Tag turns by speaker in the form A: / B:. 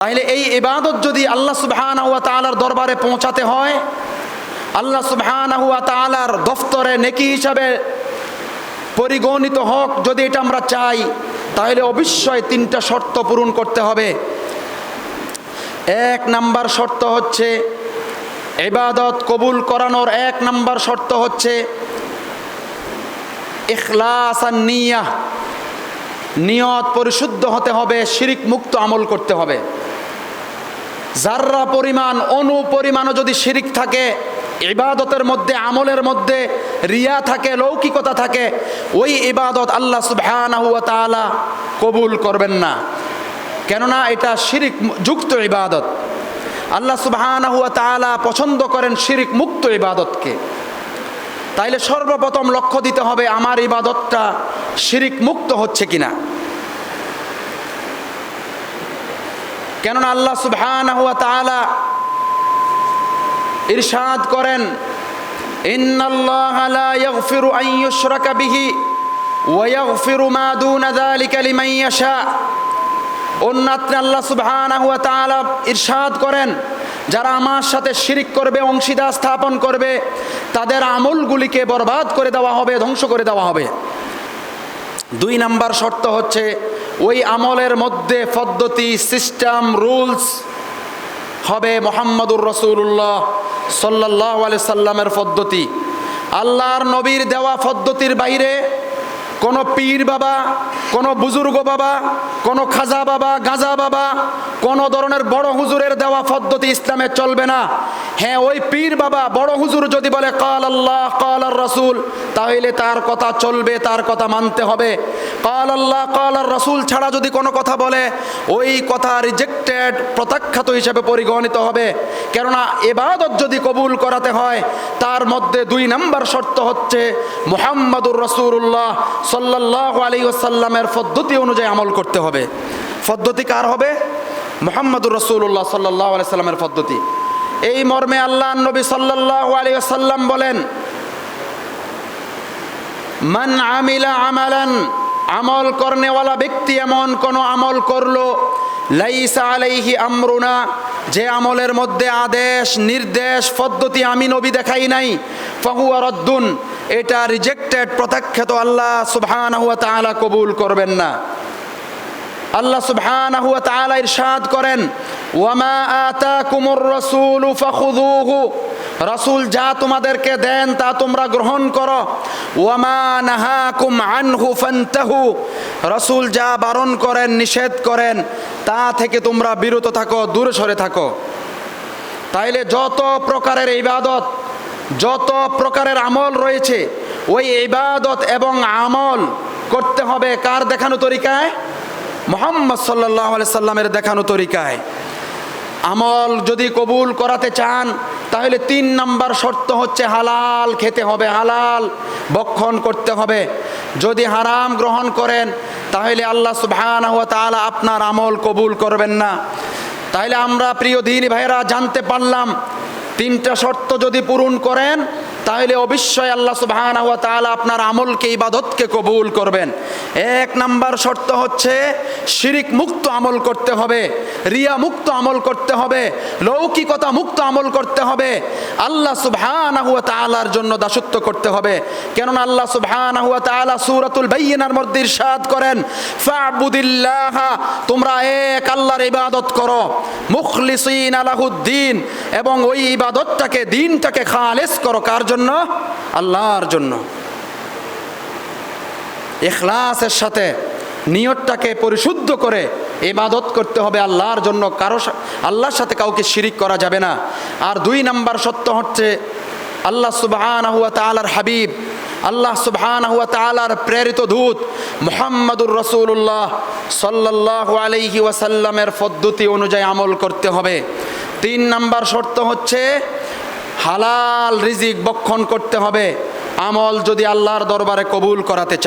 A: তাহলে এই ইবাদত যদি আল্লাহ সুবহানাহু ওয়া তাআলার দরবারে পৌঁছাতে হয়, আল্লাহ সুবহানাহু ওয়া তাআলার দফতরে নেকি হিসাবে পরিগণিত হোক, যদি এটা আমরা চাই, তাহলে অবশ্যই তিনটা শর্ত পূরণ করতে হবে। এক নাম্বার শর্ত হচ্ছে, ইবাদত কবুল করানোর এক নাম্বার শর্ত হচ্ছে ইখলাস আর নিয়াহ, নিয়ত পরিশুদ্ধ হতে হবে, শিরিক মুক্ত আমল করতে হবে। যাররা পরিমাণ অনু পরিমাণও যদি শিরিক থাকে, ইবাদতের মধ্যে আমলের মধ্যে রিয়া থাকে, লৌকিকতা থাকে, ওই ইবাদত আল্লাহ সুবহানাহু ওয়া তাআলা কবুল করবেন না। কেননা এটা শিরিক যুক্ত ইবাদত। আল্লাহ সুবহানাহু ওয়া তাআলা পছন্দ করেন শিরিক মুক্ত ইবাদতকে। তাইলে সর্বপ্রথম লক্ষ্য দিতে হবে আমার ইবাদতটা শিরিক মুক্ত হচ্ছে কিনা। কেননা আল্লাহ সুবহানাহু ওয়া তাআলা ইরশাদ করেন, ইন্নাল্লাহা লা ইয়াগফিরু আন ইউশরাকা বিহি ওয়া ইয়াগফিরু মা দুনা যালিকা লিমান ইয়াশা। অন্যত্র আল্লাহ সুবহানাহু ওয়া তাআলা ইরশাদ করেন, যারা আমার সাথে শিরিক করবে, অংশীদার স্থাপন করবে, তাদের আমলগুলিকে বরবাদ করে দেওয়া হবে, ধ্বংস করে দেওয়া হবে। দুই নাম্বার শর্ত হচ্ছে ওই আমলের মধ্যে পদ্ধতি, সিস্টেম, রুলস হবে মুহাম্মদুর রাসূলুল্লাহ সাল্লাল্লাহু আলাইহি সাল্লামের পদ্ধতি। আল্লাহর নবীর দেওয়া পদ্ধতির বাইরে কোনো পীর বাবা, কোনো বুজুর্গ বাবা, কোনো খাজা বাবা, গাজা বাবা, কোনো ধরনের বড় হুজুরের দেওয়া পদ্ধতি ইসলামে চলবে না। হ্যাঁ, ওই পীর বাবা, বড় হুজুর যদি বলে কাল আল্লাহ কাল আর রাসূল, তাহলে তার কথা চলবে, তার কথা মানতে হবে। কাল আল্লাহ কাল আর রাসূল ছাড়া যদি কোনো কথা বলে, ওই কথা রিজেক্টেড, প্রত্যাখ্যাত হিসেবে পরিগণিত হবে। কেননা ইবাদত যদি কবুল করাতে হয়, তার মধ্যে দুই নাম্বার শর্ত হচ্ছে মুহাম্মদুর রাসূলুল্লাহ সাল্লাল্লাহু আলাইহি ওয়াসাল্লামের পদ্ধতি অনুযায়ী আমল করতে হবে। পদ্ধতি কার হবে? মুহাম্মদুর রাসূলুল্লাহ সাল্লাল্লাহু আলাইহি ওয়াসাল্লামের পদ্ধতি। এই মর্মে আল্লাহর নবী সাল্লাল্লাহু আলাইহি ওয়াসাল্লাম বলেন, মান আমিলা আমালান, আমল করনেওয়ালা ব্যক্তি এমন কোন আমল করলো, লাইসা আলাইহি আমরুনা, যে আমলের মধ্যে আদেশ, নির্দেশ, পদ্ধতি আমি নবী দেখাই নাই, ফাহুয়া রাদ্দুন, এটা রিজেক্টেড, প্রত্যাখ্যাত, আল্লাহ সুবহানাহু ওয়া তাআলা কবুল করবেন না। আল্লাহ সুবহানাহু ওয়া তাআলা ইরশাদ করেন, ওয়ামা আতাকুমুর রাসূলু ফাখুযুহু, রাসূল যা তোমাদেরকে দেন তা তোমরা গ্রহণ করো। ওয়ামা নাহাকুম আনহু ফান্তাহু, রাসূল যা বারণ করেন, নিষেধ করেন, তা থেকে তোমরা বিরত থাকো, দূরে সরে থাকো। তাইলে যত প্রকারের ইবাদত, যত প্রকারের আমল রয়েছে, ওই ইবাদত এবং আমল করতে হবে কার দেখানো তরিকায়? মুহাম্মদ সাল্লাল্লাহু আলাইহি সাল্লামের দেখানো তরিকায়। আমল যদি কবুল করাতে চান, তাহলে তিন নাম্বার শর্ত হচ্ছে হালাল খেতে হবে, হালাল ভক্ষণ করতে হবে। যদি হারাম গ্রহণ করেন, তাহলে আল্লাহ সুবহানাহু ওয়া তাআলা আপনার আমল কবুল করবেন না। তাহলে আমরা প্রিয় দ্বীনী ভাইরা জানতে পারলাম, তিনটা শর্ত যদি পূরণ করেন, তাহলে অবশ্যই আল্লাহ সুবহানাহু ওয়া তাআলা আপনার আমলকে, ইবাদতকে কবুল করবেন। এক নাম্বার শর্ত হচ্ছে শিরিক মুক্ত আমল করতে হবে, রিয়া মুক্ত আমল করতে হবে, লৌকিকতা মুক্ত আমল করতে হবে, আল্লাহ সুবহানাহু ওয়া তাআলার জন্য দাসত্ব করতে হবে। কেননা আল্লাহ সুবহানাহু ওয়া তাআলা সূরাতুল বাইয়িনার মধ্যে ইরশাদ করেন, ফা'বুদিল্লাহ, তোমরা এক আল্লাহর ইবাদত করো, মুখলিসিনা লাহুদ্দিন, এবং ওই ইবাদতটাকে, দ্বীনটাকে খালেস করো। কার জন্য? আল্লাহর জন্য। ইখলাসের সাথে নিয়তটাকে পরিশুদ্ধ করে ইবাদত করতে হবে আল্লাহর জন্য, কারো আল্লাহর সাথে কাউকে শিরিক করা যাবে না। আর দুই নাম্বার সত্য হচ্ছে আল্লাহ সুবহানাহু ওয়া তাআলার হাবিব, আল্লাহ সুবহানাহু ওয়া তাআলার প্রেরিত দূত মুহাম্মদুর রাসূলুল্লাহ সাল্লাল্লাহু আলাইহি ওয়াসাল্লামের পদ্ধতি অনুযায়ী আমল করতে হবে। তিন নাম্বার শর্ত হচ্ছে হালাল রিজিক ভক্ষণ করতে হবে, আমল যদি আল্লাহর দরবারে কবুল করাতে চায়।